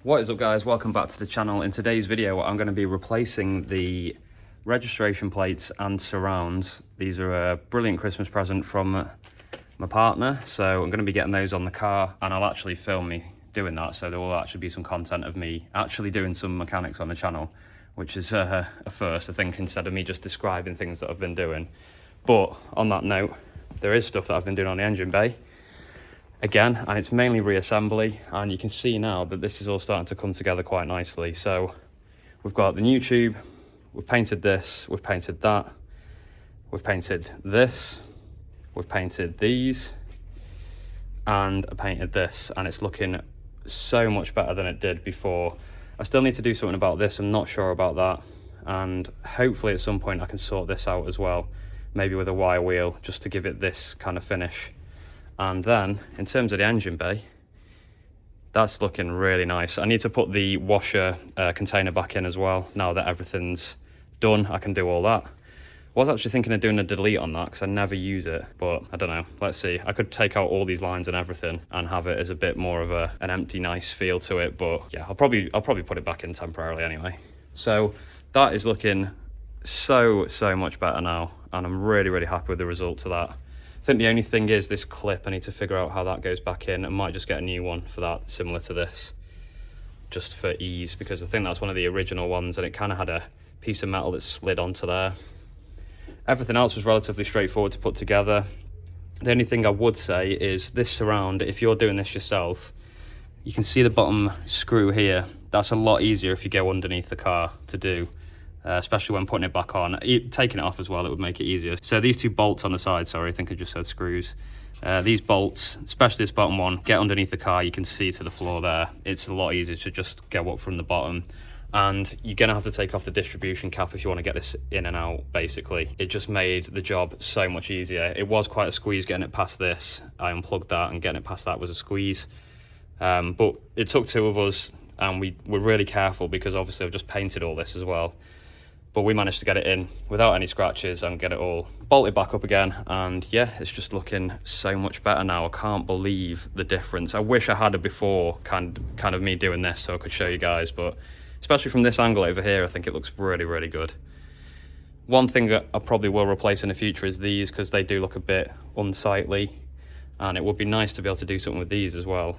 What is up, guys? Welcome back to the channel. In today's video I'm going to be replacing the registration plates and surrounds. These are a brilliant Christmas present from my partner, so I'm going to be getting those on the car, and I'll actually film me doing that, so there will actually be some content of me actually doing some mechanics on the channel, which is a first, I think, instead of me just describing things that I've been doing. But on that note, there is stuff that I've been doing on the engine bay again, and it's mainly reassembly, and you can see now that this is all starting to come together quite nicely. So we've got the new tube, we've painted this, we've painted that, we've painted this, we've painted these, and I painted this, and it's looking so much better than it did before. I still need to do something about this, I'm not sure about that, and hopefully at some point I can sort this out as well, maybe with a wire wheel, just to give it this kind of finish. And then, in terms of the engine bay, that's looking really nice. I need to put the washer container back in as well. Now that everything's done, I can do all that. I was actually thinking of doing a delete on that because I never use it, but I don't know. Let's see. I could take out all these lines and everything and have it as a bit more of an empty, nice feel to it. But yeah, I'll probably put it back in temporarily anyway. So that is looking so much better now, and I'm really happy with the results of that. I think the only thing is this clip. I need to figure out how that goes back in. I might just get a new one for that, similar to this, just for ease, because I think that's one of the original ones, and it kind of had a piece of metal that slid onto there. Everything else was relatively straightforward to put together. The only thing I would say is this surround, if you're doing this yourself, you can see the bottom screw here. That's a lot easier if you go underneath the car to do. Especially when putting it back on. Taking it off as well, it would make it easier. So these two bolts on the side, sorry, I think I just said screws. These bolts, especially this bottom one, get underneath the car, you can see to the floor there. It's a lot easier to just go up from the bottom. And you're gonna have to take off the distribution cap if you want to get this in and out, basically. It just made the job so much easier. It was quite a squeeze getting it past this. I unplugged that, and getting it past that was a squeeze. But it took two of us, and we were really careful because obviously I've just painted all this as well. But we managed to get it in without any scratches and get it all bolted back up again. And yeah, it's just looking so much better now. I can't believe the difference. I wish I had it before kind of me doing this so I could show you guys, but especially from this angle over here, I think it looks really good. One thing that I probably will replace in the future is these, because they do look a bit unsightly, and it would be nice to be able to do something with these as well,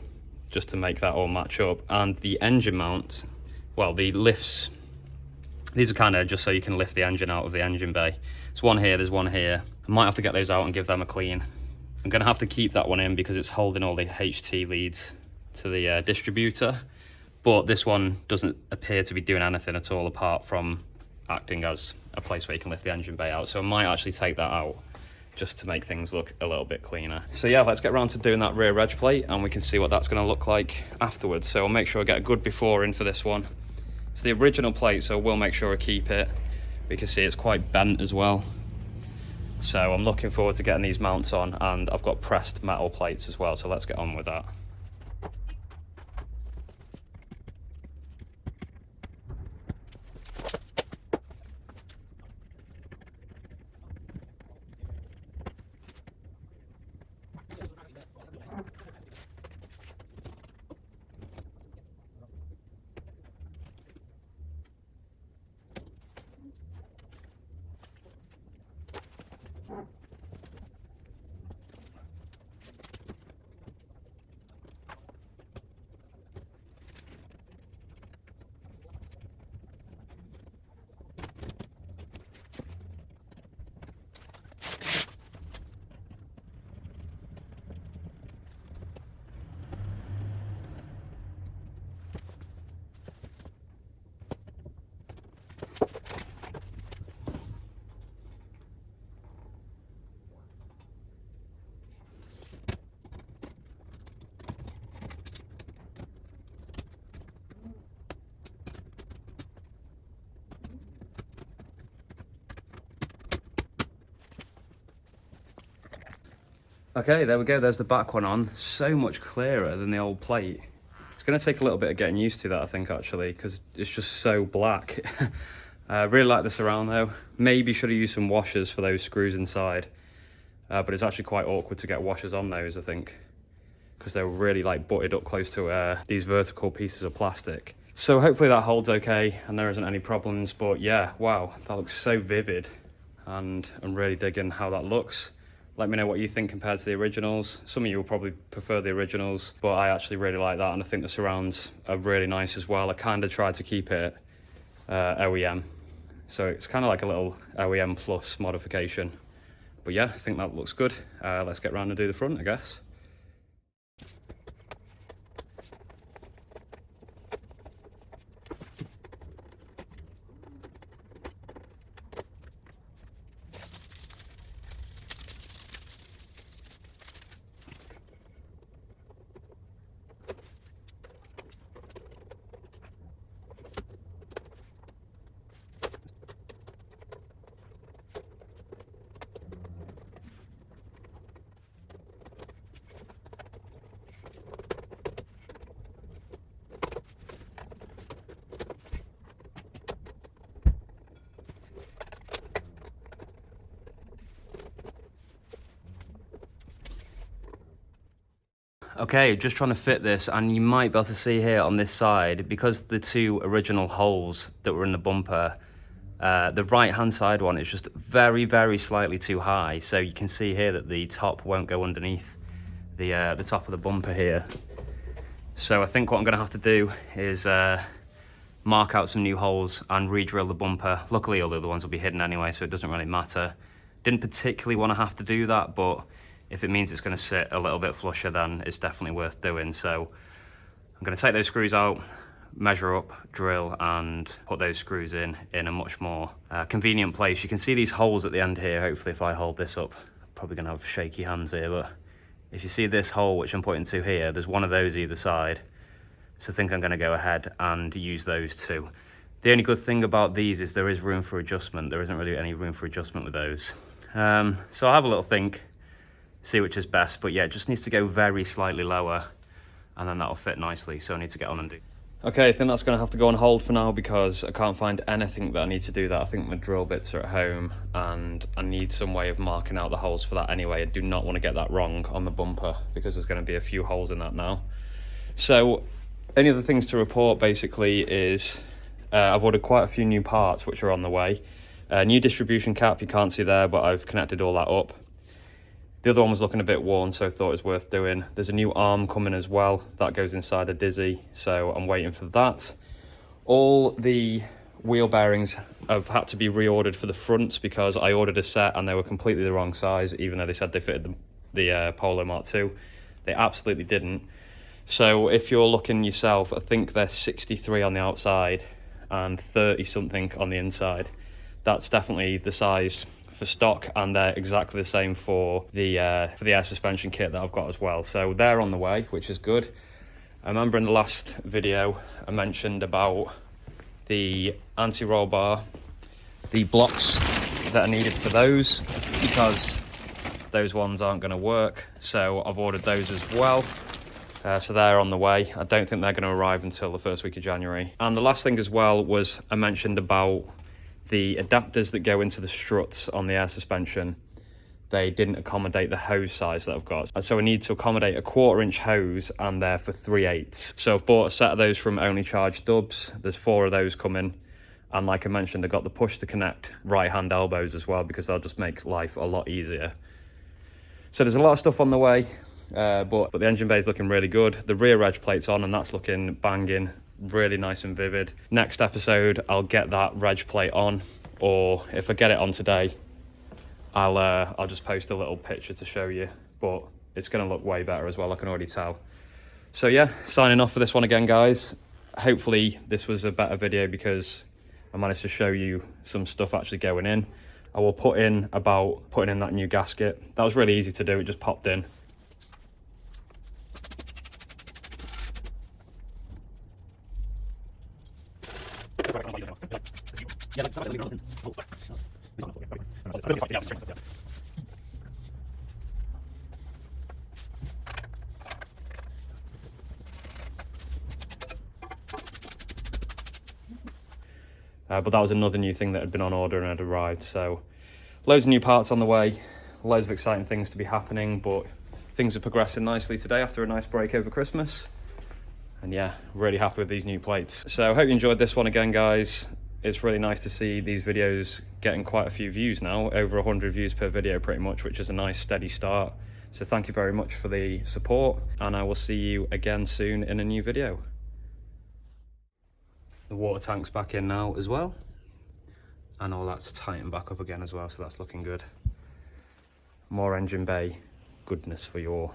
just to make that all match up. And the engine mount, well, the lifts, these are kind of just so you can lift the engine out of the engine bay. There's one here, there's one here. I might have to get those out and give them a clean. I'm gonna have to keep that one in because it's holding all the HT leads to the distributor. But this one doesn't appear to be doing anything at all apart from acting as a place where you can lift the engine bay out. So I might actually take that out just to make things look a little bit cleaner. So yeah, let's get around to doing that rear reg plate and we can see what that's gonna look like afterwards. So I'll make sure I get a good before in for this one. It's the original plate, so we'll make sure I keep it. We can see it's quite bent as well. So I'm looking forward to getting these mounts on, and I've got pressed metal plates as well, so let's get on with that. Okay, there we go, there's the back one on. So much clearer than the old plate. It's gonna take a little bit of getting used to that, I think, actually, because it's just so black. I really like the surround though. Maybe should have used some washers for those screws inside, but it's actually quite awkward to get washers on those, I think. because they were really like butted up close to these vertical pieces of plastic. So hopefully that holds okay and there isn't any problems. But yeah, wow, that looks so vivid, and I'm really digging how that looks. Let me know what you think compared to the originals. Some of you will probably prefer the originals, but I actually really like that, and I think the surrounds are really nice as well. I kind of tried to keep it OEM, so it's kind of like a little OEM plus modification. But yeah, I think that looks good. Let's get round and do the front, I guess. Okay, just trying to fit this, and you might be able to see here on this side, because the two original holes that were in the bumper, the right hand side one is just very, very slightly too high. So you can see here that the top won't go underneath the top of the bumper here. So I think what I'm going to have to do is mark out some new holes and re-drill the bumper. Luckily all the other ones will be hidden anyway, so it doesn't really matter. Didn't particularly want to have to do that, but if it means it's going to sit a little bit flusher, then it's definitely worth doing. So I'm going to take those screws out, measure up, drill, and put those screws in a much more convenient place. You can see these holes at the end here. Hopefully if I hold this up, I'm probably going to have shaky hands here, but if you see this hole which I'm pointing to here, there's one of those either side. So I think I'm going to go ahead and use those two. The only good thing about these is there is room for adjustment. There isn't really any room for adjustment with those. So I'll have a little think, see which is best, but yeah, it just needs to go very slightly lower, and then that'll fit nicely. So I need to get on and do. Okay, I think that's going to have to go on hold for now, because I can't find anything that I need to do that. I think my drill bits are at home, and I need some way of marking out the holes for that anyway. I do not want to get that wrong on the bumper, because there's going to be a few holes in that now. So any other things to report basically is I've ordered quite a few new parts which are on the way. New distribution cap, you can't see there, but I've connected all that up. The other one was looking a bit worn, so I thought it was worth doing. There's a new arm coming as well. That goes inside a Dizzy, so I'm waiting for that. All the wheel bearings have had to be reordered for the fronts, because I ordered a set and they were completely the wrong size, even though they said they fitted the Polo MK2. They absolutely didn't. So if you're looking yourself, I think they're 63 on the outside and 30 something on the inside. That's definitely the size for stock, and they're exactly the same for the air suspension kit that I've got as well. So they're on the way, which is good. I remember in the last video I mentioned about the anti-roll bar, the blocks that are needed for those, because those ones aren't going to work. So I've ordered those as well. So they're on the way. I don't think they're going to arrive until the first week of January. And the last thing as well was I mentioned about the adapters that go into the struts on the air suspension. They didn't accommodate the hose size that I've got. So I need to accommodate a 1/4 inch hose, and they're for 3/8. So I've bought a set of those from Only Charge Dubs. There's 4 of those coming. And like I mentioned, I got the push to connect right hand elbows as well, because they'll just make life a lot easier. So there's a lot of stuff on the way, but the engine bay is looking really good. The rear reg plate's on, and that's looking banging. Really nice and vivid. Next episode I'll get that reg plate on, or if I get it on today, I'll just post a little picture to show you, but it's going to look way better as well, I can already tell. So yeah, signing off for this one again, guys. Hopefully this was a better video, because I managed to show you some stuff actually going in. I will put in about putting in that new gasket. That was really easy to do, it just popped in. But that was another new thing that had been on order and had arrived. So loads of new parts on the way, loads of exciting things to be happening, but I things are progressing nicely today after a nice break over Christmas. And yeah, really happy with these new plates. So I hope you enjoyed this one again, guys. It's really nice to see these videos getting quite a few views now, over 100 views per video pretty much, which is a nice steady start. So thank you very much for the support, and I will see you again soon in a new video. The water tank's back in now as well, and all that's tightened back up again as well, so that's looking good. More engine bay goodness for your